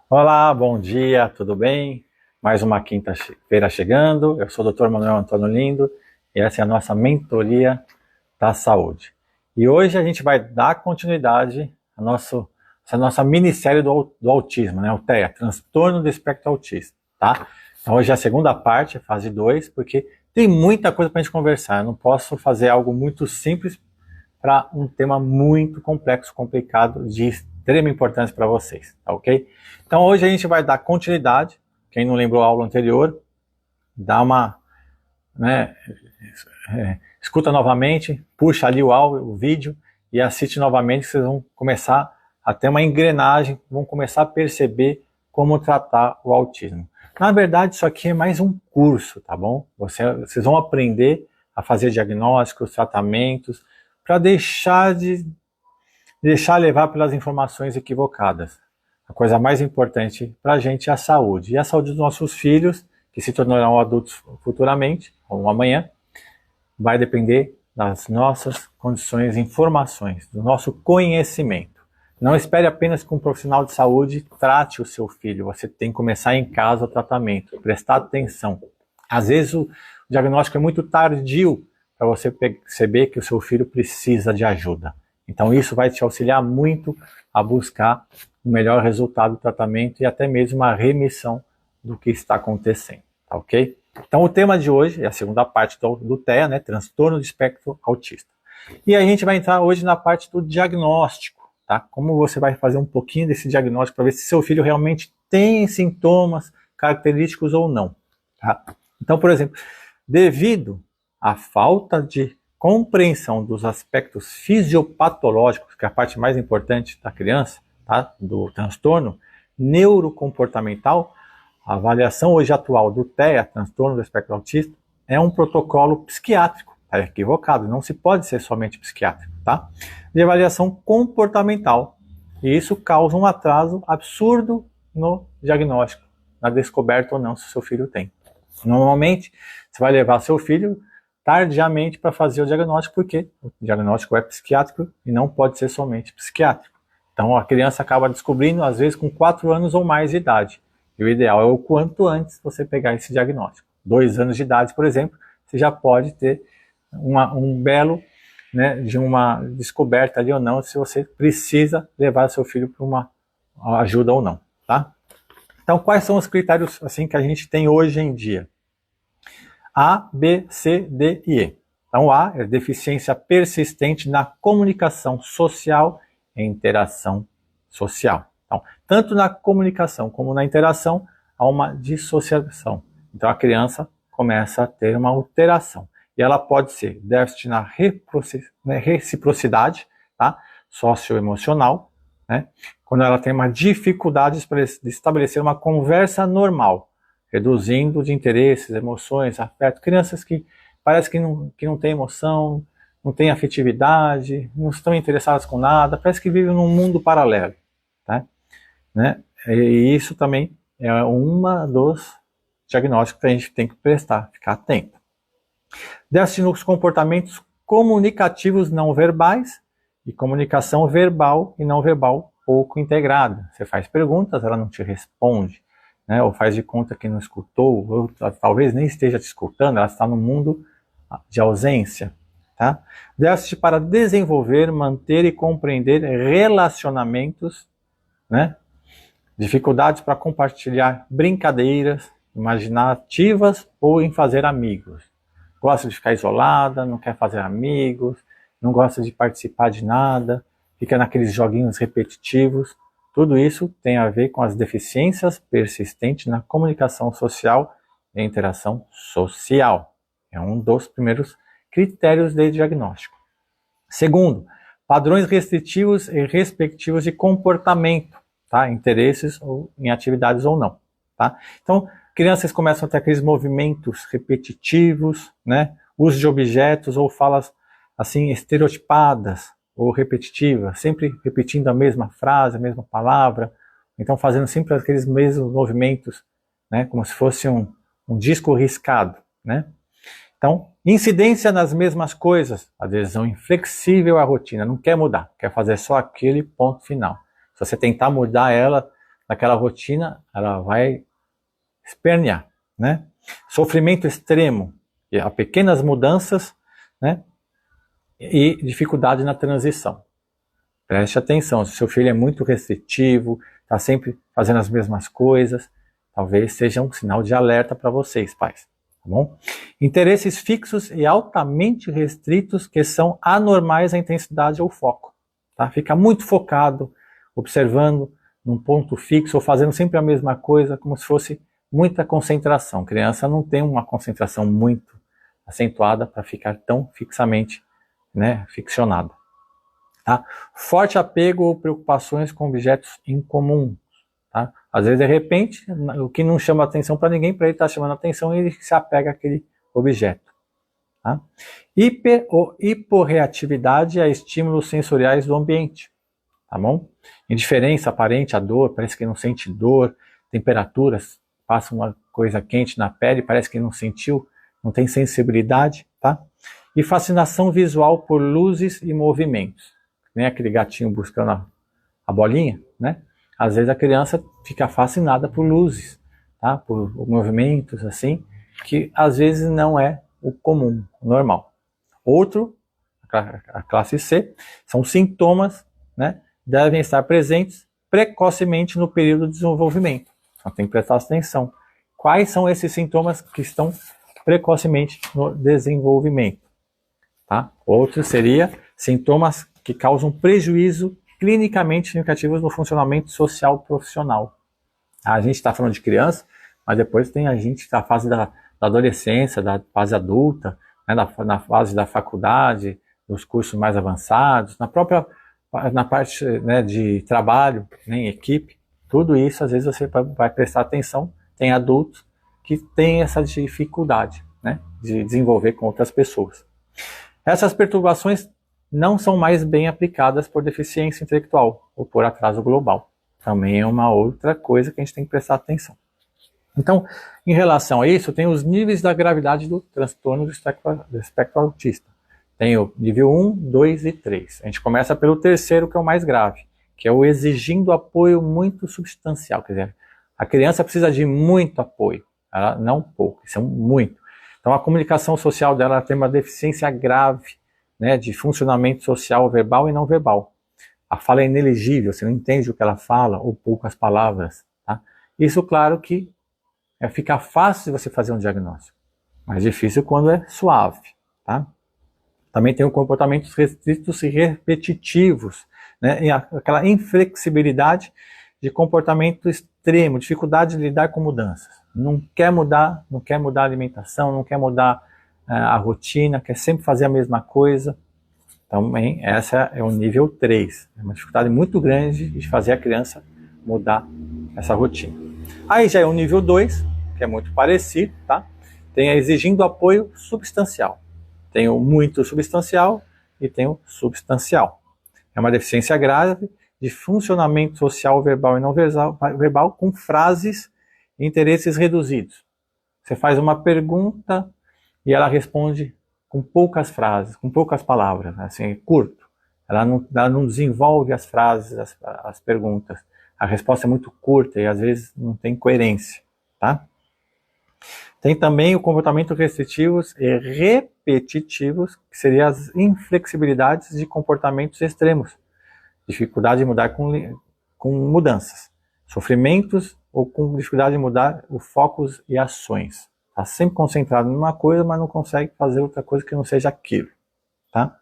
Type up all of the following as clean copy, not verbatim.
Olá, bom dia, tudo bem? Mais uma quinta-feira chegando. Eu sou o Dr. Manuel Antônio Lindo e essa é a nossa mentoria da saúde. E hoje a gente vai dar continuidade essa nossa minissérie do autismo, né? O TEA, Transtorno do Espectro Autista, tá? Então hoje é a segunda parte, fase 2, porque tem muita coisa para a gente conversar. Eu não posso fazer algo muito simples para um tema muito complexo, complicado, de extrema importância para vocês, tá ok? Então hoje a gente vai dar continuidade, quem não lembrou a aula anterior, dá uma, né, escuta novamente, puxa ali o vídeo e assiste novamente, que vocês vão começar a ter uma engrenagem, vão começar a perceber como tratar o autismo. Na verdade, isso aqui é mais um curso, tá bom? Vocês vão aprender a fazer diagnósticos, tratamentos, para deixar levar pelas informações equivocadas. A coisa mais importante para a gente é a saúde. E a saúde dos nossos filhos, que se tornarão adultos futuramente, ou amanhã, vai depender das nossas condições, informações, do nosso conhecimento. Não espere apenas que um profissional de saúde trate o seu filho. Você tem que começar em casa o tratamento, prestar atenção. Às vezes o diagnóstico é muito tardio para você perceber que o seu filho precisa de ajuda. Então isso vai te auxiliar muito a buscar o melhor resultado do tratamento e até mesmo a remissão do que está acontecendo, tá ok? Então o tema de hoje é a segunda parte do TEA, né? Transtorno de espectro autista. E a gente vai entrar hoje na parte do diagnóstico, tá? Como você vai fazer um pouquinho desse diagnóstico para ver se seu filho realmente tem sintomas característicos ou não, tá? Então, por exemplo, devido à falta de compreensão dos aspectos fisiopatológicos, que é a parte mais importante da criança, tá? Do transtorno neurocomportamental, a avaliação hoje atual do TEA, transtorno do espectro autista, é um protocolo psiquiátrico. É equivocado, não se pode ser somente psiquiátrico, tá? De avaliação comportamental. E isso causa um atraso absurdo no diagnóstico, na descoberta ou não se o seu filho tem. Normalmente, você vai levar seu filho tardiamente para fazer o diagnóstico, porque o diagnóstico é psiquiátrico e não pode ser somente psiquiátrico. Então a criança acaba descobrindo, às vezes, com 4 anos ou mais de idade. E o ideal é o quanto antes você pegar esse diagnóstico. 2 anos de idade, por exemplo, você já pode ter um belo, né, de uma descoberta ali ou não, se você precisa levar seu filho para uma ajuda ou não, tá? Então, quais são os critérios assim que a gente tem hoje em dia? A, B, C, D e E. Então, A é deficiência persistente na comunicação social e interação social. Então, tanto na comunicação como na interação, há uma dissociação. Então, a criança começa a ter uma alteração. E ela pode ser déficit na reciprocidade, tá? Socioemocional, né? Quando ela tem uma dificuldade de estabelecer uma conversa normal, reduzindo de interesses, emoções, afeto. Crianças que parece que não têm emoção, não têm afetividade, não estão interessadas com nada, parece que vivem num mundo paralelo, tá? Né? E isso também é uma dos diagnósticos que a gente tem que prestar, ficar atento. Déficit nos comportamentos comunicativos não verbais e comunicação verbal e não verbal pouco integrada. Você faz perguntas, ela não te responde, né? Ou faz de conta que não escutou, ou talvez nem esteja te escutando, ela está no mundo de ausência. Tá? Déficit para desenvolver, manter e compreender relacionamentos, né? Dificuldades para compartilhar brincadeiras imaginativas ou em fazer amigos. Gosta de ficar isolada, não quer fazer amigos, não gosta de participar de nada, fica naqueles joguinhos repetitivos. Tudo isso tem a ver com as deficiências persistentes na comunicação social e interação social. É um dos primeiros critérios de diagnóstico. Segundo, padrões restritivos e respectivos de comportamento, tá? Interesses ou em atividades ou não. Tá? Então, crianças começam a ter aqueles movimentos repetitivos, né? Uso de objetos ou falas assim estereotipadas ou repetitivas, sempre repetindo a mesma frase, a mesma palavra, então fazendo sempre aqueles mesmos movimentos, né? Como se fosse um disco riscado, né? Então, incidência nas mesmas coisas, adesão inflexível à rotina, não quer mudar, quer fazer só aquele ponto final. Se você tentar mudar ela, daquela rotina, ela vai espernear, né? Sofrimento extremo, a pequenas mudanças, né? E dificuldade na transição. Preste atenção, se seu filho é muito restritivo, está sempre fazendo as mesmas coisas, talvez seja um sinal de alerta para vocês, pais. Tá bom? Interesses fixos e altamente restritos que são anormais à intensidade ou foco. Tá? Fica muito focado, observando num ponto fixo ou fazendo sempre a mesma coisa, como se fosse muita concentração. A criança não tem uma concentração muito acentuada para ficar tão fixamente, né, ficcionada. Tá? Forte apego ou preocupações com objetos incomuns. Tá? Às vezes, de repente, o que não chama atenção para ninguém, para ele está chamando atenção e ele se apega àquele objeto. Tá? Hiper ou hiporreatividade a estímulos sensoriais do ambiente. Tá bom? Indiferença aparente à dor, parece que não sente dor, temperaturas, passa uma coisa quente na pele, parece que não sentiu, não tem sensibilidade. Tá? E fascinação visual por luzes e movimentos. Nem aquele gatinho buscando a bolinha, né? Às vezes a criança fica fascinada por luzes, tá? Por movimentos assim, que às vezes não é o comum, o normal. Outro, a classe C, são sintomas, né? Devem estar presentes precocemente no período de desenvolvimento. Então tem que prestar atenção. Quais são esses sintomas que estão precocemente no desenvolvimento? Tá? Outro seria sintomas que causam prejuízo clinicamente significativos no funcionamento social profissional. A gente está falando de criança, mas depois tem a gente na fase da adolescência, da fase adulta, né, na fase da faculdade, dos cursos mais avançados, na parte, né, de trabalho, né, em equipe. Tudo isso, às vezes, você vai prestar atenção. Tem adultos que têm essa dificuldade, né, de desenvolver com outras pessoas. Essas perturbações não são mais bem aplicadas por deficiência intelectual ou por atraso global. Também é uma outra coisa que a gente tem que prestar atenção. Então, em relação a isso, tem os níveis da gravidade do transtorno do espectro autista. Tem o nível 1, 2 e 3. A gente começa pelo terceiro, que é o mais grave, que é o exigindo apoio muito substancial. Quer dizer, a criança precisa de muito apoio, não pouco, isso é muito. Então, a comunicação social dela tem uma deficiência grave, né, de funcionamento social verbal e não verbal. A fala é inelegível, você não entende o que ela fala, ou poucas palavras. Tá? Isso, claro que fica fácil de você fazer um diagnóstico, mas difícil quando é suave. Tá? Também tem comportamentos restritos e repetitivos, né, e aquela inflexibilidade de comportamento extremo, dificuldade de lidar com mudanças. Não quer mudar a alimentação, não quer mudar a rotina, quer sempre fazer a mesma coisa. Também essa é o nível 3. É uma dificuldade muito grande de fazer a criança mudar essa rotina. Aí já é o nível 2, que é muito parecido, tá? Tem a exigindo apoio substancial. Tem o muito substancial e tem o substancial. É uma deficiência grave de funcionamento social verbal e não verbal com frases e interesses reduzidos. Você faz uma pergunta e ela responde com poucas frases, com poucas palavras, assim, curto. Ela não desenvolve as frases, as perguntas. A resposta é muito curta e às vezes não tem coerência, tá? Tem também o comportamento restritivos e repetitivos, que seriam as inflexibilidades de comportamentos extremos. Dificuldade de mudar com mudanças. Sofrimentos ou com dificuldade de mudar os focos e ações. Está sempre concentrado numa coisa, mas não consegue fazer outra coisa que não seja aquilo. Tá?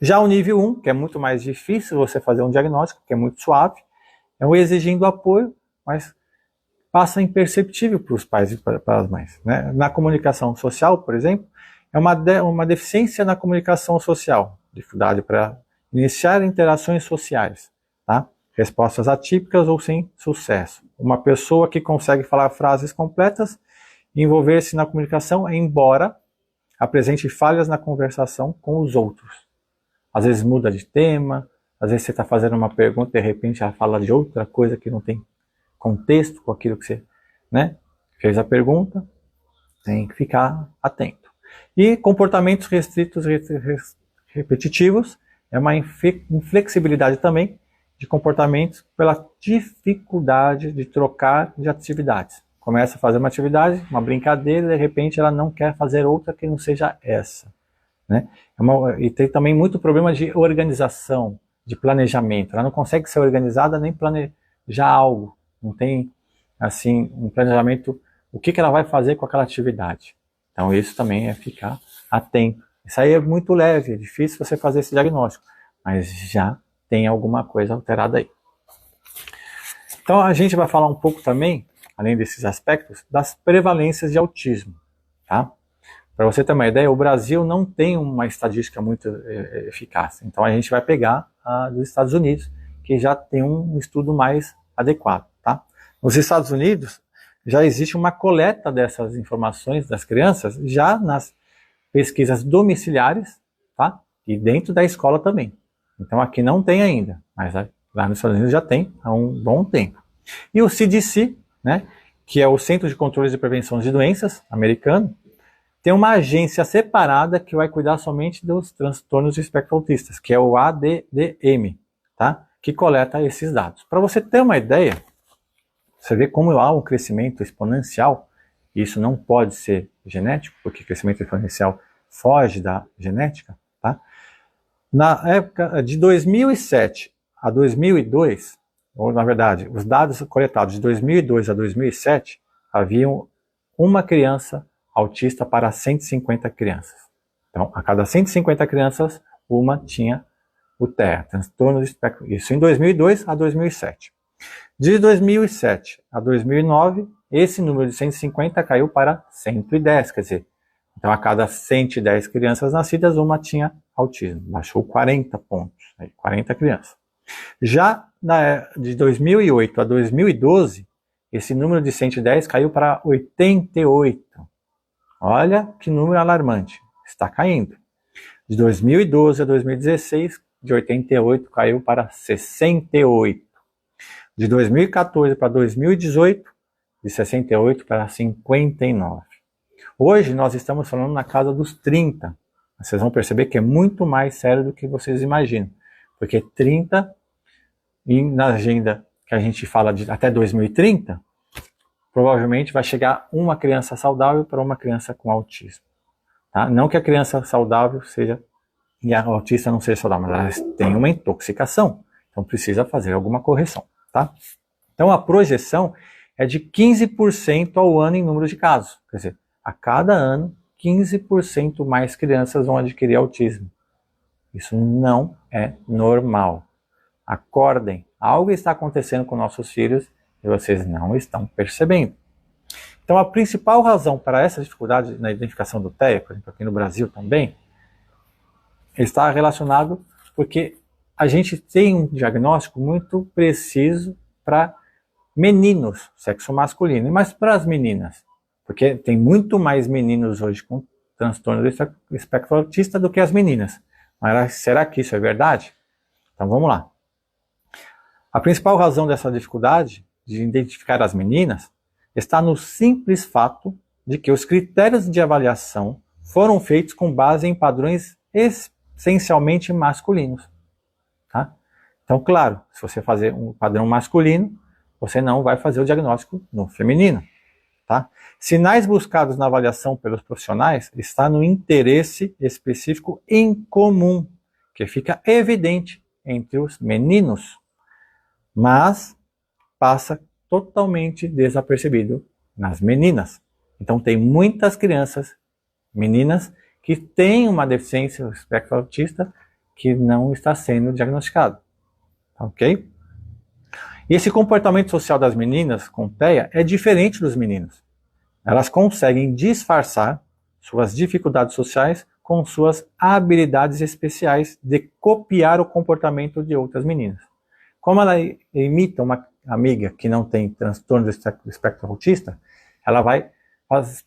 Já o nível 1, que é muito mais difícil você fazer um diagnóstico, que é muito suave, é o exigindo apoio, mas passa imperceptível para os pais e para as mães. Né? Na comunicação social, por exemplo, é uma deficiência na comunicação social, dificuldade para iniciar interações sociais, tá? Respostas atípicas ou sem sucesso. Uma pessoa que consegue falar frases completas e envolver-se na comunicação, embora apresente falhas na conversação com os outros. Às vezes muda de tema, às vezes você está fazendo uma pergunta e de repente ela fala de outra coisa que não tem contexto com aquilo que você, né, fez a pergunta. Tem que ficar atento. E comportamentos restritos repetitivos é uma inflexibilidade também de comportamentos pela dificuldde de trocar de atividades. Começa a fazer uma atividade, uma brincadeira, de repente ela não quer fazer outra que não seja essa, né? E tem também muito problema de organização, de planejamento. Ela não consegue ser organizada nem planejar algo. Não tem, assim, um planejamento, o que ela vai fazer com aquela atividade. Então isso também é ficar atento. Isso aí é muito leve, é difícil você fazer esse diagnóstico, mas já tem alguma coisa alterada aí. Então a gente vai falar um pouco também, além desses aspectos, das prevalências de autismo, tá? Para você ter uma ideia, o Brasil não tem uma estatística muito eficaz. Então a gente vai pegar a dos Estados Unidos, que já tem um estudo mais adequado, tá? Nos Estados Unidos já existe uma coleta dessas informações das crianças já nas pesquisas domiciliares, tá? E dentro da escola também. Então aqui não tem ainda, mas lá nos Estados Unidos já tem há um bom tempo. E o CDC, né, que é o Centro de Controle de Prevenção de Doenças americano, tem uma agência separada que vai cuidar somente dos transtornos de espectro autistas, que é o ADDM, tá? Que coleta esses dados. Para você ter uma ideia, você vê como há um crescimento exponencial. Isso não pode ser genético, porque crescimento exponencial foge da genética, tá? Na época de 2007 a 2002, ou na verdade, os dados coletados de 2002 a 2007, haviam uma criança autista para 150 crianças. Então, a cada 150 crianças, uma tinha o TEA, transtorno de espectro. Isso em 2002 a 2007. De 2007 a 2009, esse número de 150 caiu para 110, quer dizer, então a cada 110 crianças nascidas, uma tinha autismo. Baixou 40 pontos, 40 crianças. Já de 2008 a 2012, esse número de 110 caiu para 88. Olha que número alarmante, está caindo. De 2012 a 2016, de 88 caiu para 68. De 2014 para 2018, de 68 para 59. Hoje nós estamos falando na casa dos 30. Vocês vão perceber que é muito mais sério do que vocês imaginam. Porque 30, e na agenda que a gente fala de até 2030, provavelmente vai chegar uma criança saudável para uma criança com autismo. Tá? Não que a criança saudável seja, e a autista não seja saudável, mas elas têm uma intoxicação. Então precisa fazer alguma correção. Tá? Então a projeção é de 15% ao ano em número de casos. Quer dizer, a cada ano, 15% mais crianças vão adquirir autismo. Isso não é normal. Acordem, algo está acontecendo com nossos filhos e vocês não estão percebendo. Então a principal razão para essa dificuldade na identificação do TEA, por exemplo, aqui no Brasil também, está relacionado porque a gente tem um diagnóstico muito preciso para meninos, sexo masculino, mas para as meninas, porque tem muito mais meninos hoje com transtorno do espectro autista do que as meninas. Mas será que isso é verdade? Então vamos lá. A principal razão dessa dificuldade de identificar as meninas está no simples fato de que os critérios de avaliação foram feitos com base em padrões essencialmente masculinos. Tá? Então, claro, se você fazer um padrão masculino, você não vai fazer o diagnóstico no feminino. Tá? Sinais buscados na avaliação pelos profissionais está no interesse específico em comum, que fica evidente entre os meninos, mas passa totalmente desapercebido nas meninas. Então tem muitas crianças, meninas, que têm uma deficiência do espectro autista que não está sendo diagnosticado. Ok? E esse comportamento social das meninas com TEA é diferente dos meninos. Elas conseguem disfarçar suas dificuldades sociais com suas habilidades especiais de copiar o comportamento de outras meninas. Como ela imita uma amiga que não tem transtorno do espectro autista, ela vai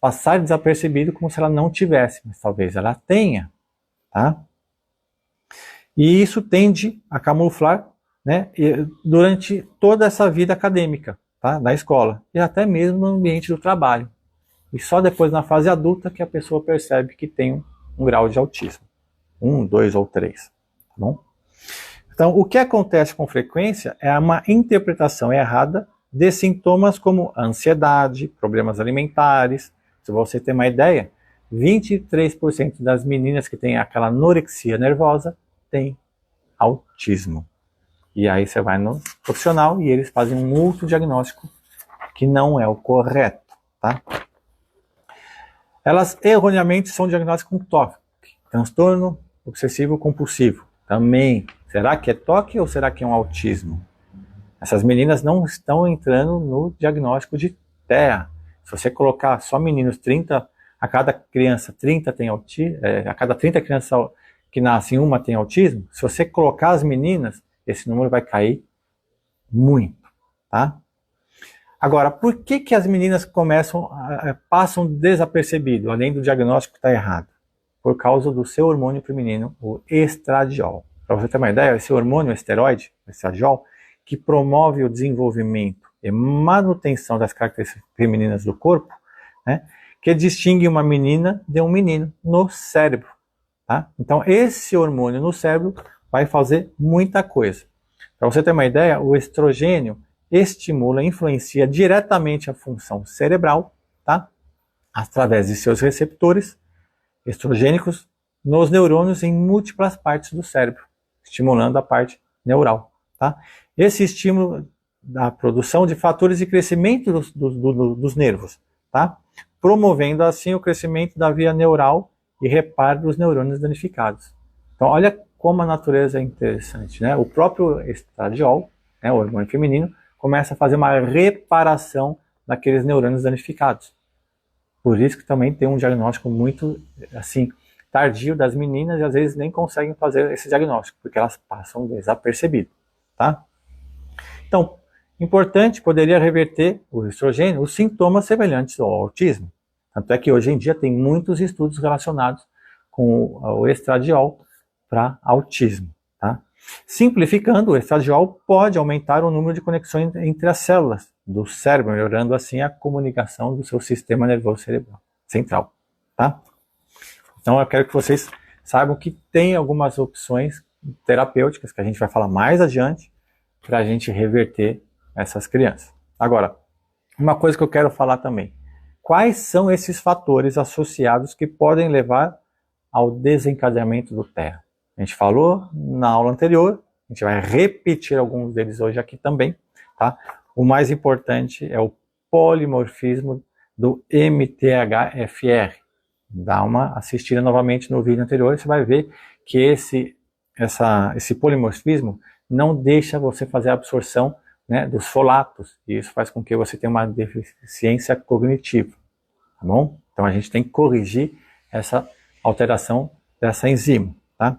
passar desapercebido como se ela não tivesse, mas talvez ela tenha. Tá? E isso tende a camuflar, né, durante toda essa vida acadêmica, tá, da escola, e até mesmo no ambiente do trabalho. E só depois, na fase adulta, que a pessoa percebe que tem um grau de autismo. 1, 2 ou 3. Tá bom? Então, o que acontece com frequência é uma interpretação errada de sintomas como ansiedade, problemas alimentares. Se você ter uma ideia, 23% das meninas que têm aquela anorexia nervosa têm autismo. E aí você vai no profissional e eles fazem um outro diagnóstico que não é o correto, tá? Elas erroneamente são diagnósticos com TOC, transtorno obsessivo compulsivo. Também, será que é TOC ou será que é um autismo? Essas meninas não estão entrando no diagnóstico de TEA. Se você colocar só meninos 30, a cada criança 30 tem autismo, a cada 30 crianças que nascem, uma tem autismo, se você colocar as meninas, esse número vai cair muito, tá? Agora, por que as meninas passam desapercebido, além do diagnóstico estar errado? Por causa do seu hormônio feminino, o estradiol. Para você ter uma ideia, esse hormônio esteroide, o estradiol, que promove o desenvolvimento e manutenção das características femininas do corpo, né, que distingue uma menina de um menino no cérebro. Tá? Então, esse hormônio no cérebro vai fazer muita coisa. Para você ter uma ideia, o estrogênio estimula, influencia diretamente a função cerebral, tá? Através de seus receptores estrogênicos nos neurônios em múltiplas partes do cérebro, estimulando a parte neural. Tá? Esse estímulo da produção de fatores de crescimento dos nervos, tá? Promovendo assim o crescimento da via neural e reparo dos neurônios danificados. Então, olha como a natureza é interessante, né? O próprio estradiol, né, o hormônio feminino, começa a fazer uma reparação daqueles neurônios danificados. Por isso que também tem um diagnóstico muito, assim, tardio das meninas e às vezes nem conseguem fazer esse diagnóstico, porque elas passam desapercebido, tá? Então, importante, poderia reverter o estrogênio, os sintomas semelhantes ao autismo. Tanto é que hoje em dia tem muitos estudos relacionados com o estradiol para autismo, tá? Simplificando, o estradiol pode aumentar o número de conexões entre as células do cérebro, melhorando assim a comunicação do seu sistema nervoso cerebral central, tá? Então eu quero que vocês saibam que tem algumas opções terapêuticas que a gente vai falar mais adiante para a gente reverter essas crianças. Agora, uma coisa que eu quero falar também. Quais são esses fatores associados que podem levar ao desencadeamento do TEA? A gente falou na aula anterior, a gente vai repetir alguns deles hoje aqui também, tá? O mais importante é o polimorfismo do MTHFR. Dá uma assistida novamente no vídeo anterior, você vai ver que esse polimorfismo não deixa você fazer a absorção, né, dos folatos, e isso faz com que você tenha uma deficiência cognitiva, tá bom? Então a gente tem que corrigir essa alteração dessa enzima, tá?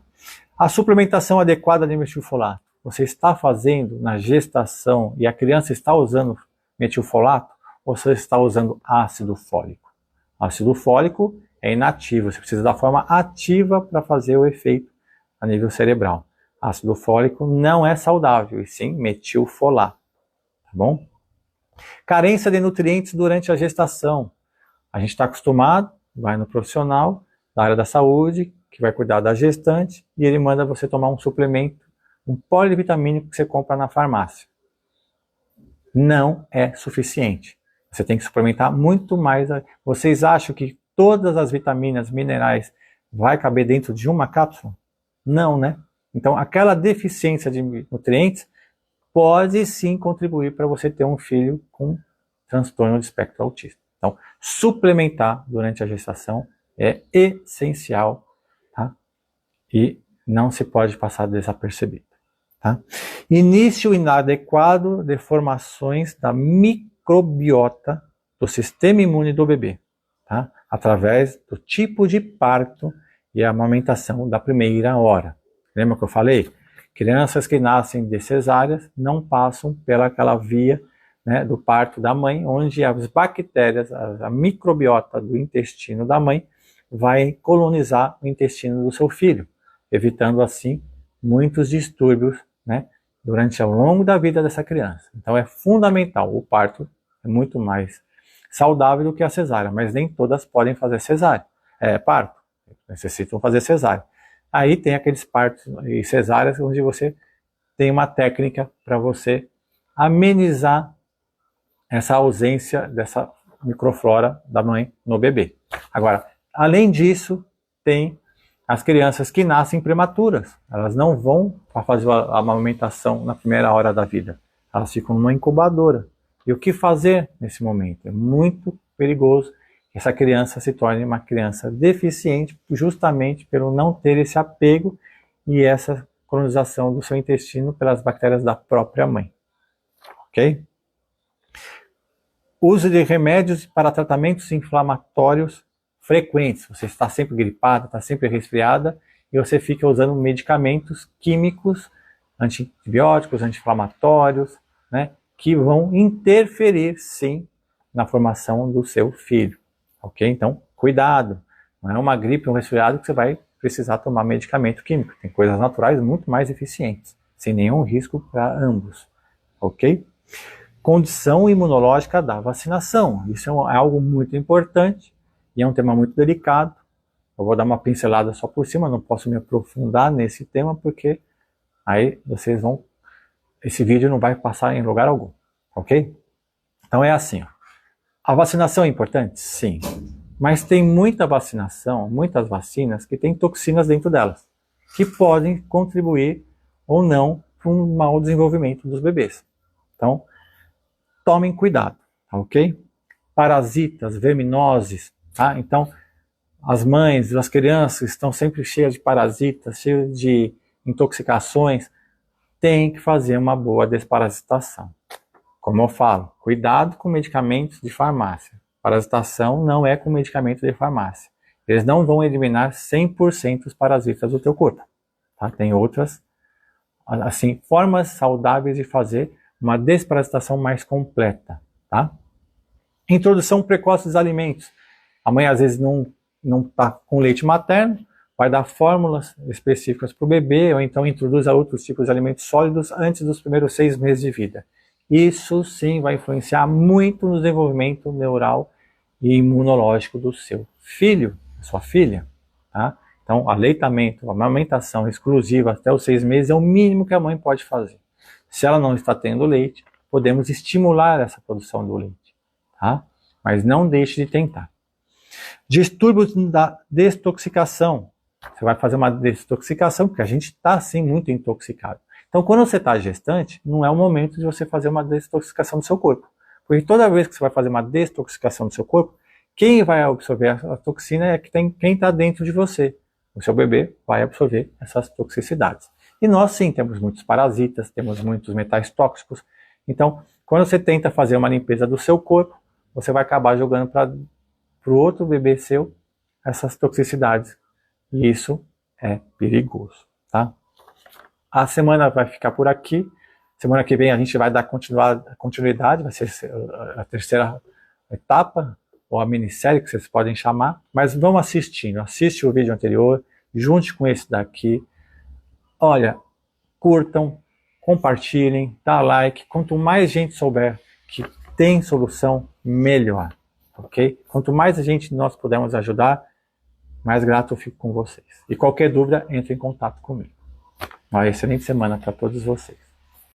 A suplementação adequada de metilfolato. Você está fazendo na gestação e a criança está usando metilfolato ou você está usando ácido fólico? Ácido fólico é inativo, você precisa da forma ativa para fazer o efeito a nível cerebral. Ácido fólico não é saudável, e sim metilfolato, tá bom? Carência de nutrientes durante a gestação. A gente está acostumado, vai no profissional da área da saúde, que vai cuidar da gestante, e ele manda você tomar um suplemento, um polivitamínico que você compra na farmácia. Não é suficiente. Você tem que suplementar muito mais. Vocês acham que todas as vitaminas, minerais, vai caber dentro de uma cápsula? Não, né? Então, aquela deficiência de nutrientes pode sim contribuir para você ter um filho com transtorno de espectro autista. Então, suplementar durante a gestação é essencial, tá? E não se pode passar desapercebido, tá? Início inadequado de formações da microbiota do sistema imune do bebê, tá? Através do tipo de parto e a amamentação da primeira hora. Lembra que eu falei? Crianças que nascem de cesáreas não passam pelaquela via, né, do parto da mãe, onde as bactérias, a microbiota do intestino da mãe vai colonizar o intestino do seu filho, evitando assim muitos distúrbios, né, durante ao longo da vida dessa criança. Então é fundamental. O parto é muito mais saudável do que a cesárea, mas nem todas podem fazer parto, necessitam fazer cesárea. Aí tem aqueles partos e cesáreas onde você tem uma técnica para você amenizar essa ausência dessa microflora da mãe no bebê. Agora, além disso, tem as crianças que nascem prematuras. Elas não vão para fazer a amamentação na primeira hora da vida. Elas ficam numa incubadora. E o que fazer nesse momento? É muito perigoso que essa criança se torne uma criança deficiente, justamente pelo não ter esse apego e essa colonização do seu intestino pelas bactérias da própria mãe. Ok? Uso de remédios para tratamentos inflamatórios frequentes. Você está sempre gripada, está sempre resfriada e você fica usando medicamentos químicos, antibióticos, anti-inflamatórios, né, que vão interferir, sim, na formação do seu filho. Ok? Então, cuidado. Não é uma gripe ou um resfriado que você vai precisar tomar medicamento químico. Tem coisas naturais muito mais eficientes, sem nenhum risco para ambos. Ok? Condição imunológica da vacinação. Isso é algo muito importante e é um tema muito delicado. Eu vou dar uma pincelada só por cima, não posso me aprofundar nesse tema porque aí vocês vão... Esse vídeo não vai passar em lugar algum, ok? Então é assim, ó. A vacinação é importante? Sim. Mas tem muita vacinação, muitas vacinas que têm toxinas dentro delas, que podem contribuir ou não para um mau desenvolvimento dos bebês. Então, tomem cuidado, tá, ok? Parasitas, verminoses, tá? Então, as mães, as crianças estão sempre cheias de parasitas, cheias de intoxicações, tem que fazer uma boa desparasitação. Como eu falo, cuidado com medicamentos de farmácia. Parasitação não é com medicamento de farmácia. Eles não vão eliminar 100% os parasitas do teu corpo. Tá? Tem outras, assim, formas saudáveis de fazer uma desparasitação mais completa. Tá? Introdução precoce dos alimentos. A mãe às vezes não está com leite materno, vai dar fórmulas específicas para o bebê, ou então introduz outros tipos de alimentos sólidos antes dos primeiros 6 meses de vida. Isso sim vai influenciar muito no desenvolvimento neural e imunológico do seu filho, da sua filha. Tá? Então, aleitamento, amamentação exclusiva até os 6 meses é o mínimo que a mãe pode fazer. Se ela não está tendo leite, podemos estimular essa produção do leite. Tá? Mas não deixe de tentar. Distúrbios da desintoxicação. Você vai fazer uma desintoxicação, porque a gente está sim muito intoxicado. Então, quando você está gestante, não é o momento de você fazer uma desintoxicação do seu corpo. Porque toda vez que você vai fazer uma desintoxicação do seu corpo, quem vai absorver a toxina é quem está dentro de você. O seu bebê vai absorver essas toxicidades. E nós sim temos muitos parasitas, temos muitos metais tóxicos. Então, quando você tenta fazer uma limpeza do seu corpo, você vai acabar jogando para o outro bebê seu essas toxicidades. E isso é perigoso, tá? A semana vai ficar por aqui. Semana que vem a gente vai dar continuidade, vai ser a terceira etapa, ou a minissérie que vocês podem chamar. Mas vão assistindo, assiste o vídeo anterior, junte com esse daqui. Olha, curtam, compartilhem, dá like. Quanto mais gente souber que tem solução, melhor, ok? Quanto mais gente nós pudermos ajudar, mais grato eu fico com vocês. E qualquer dúvida, entre em contato comigo. Uma excelente semana para todos vocês.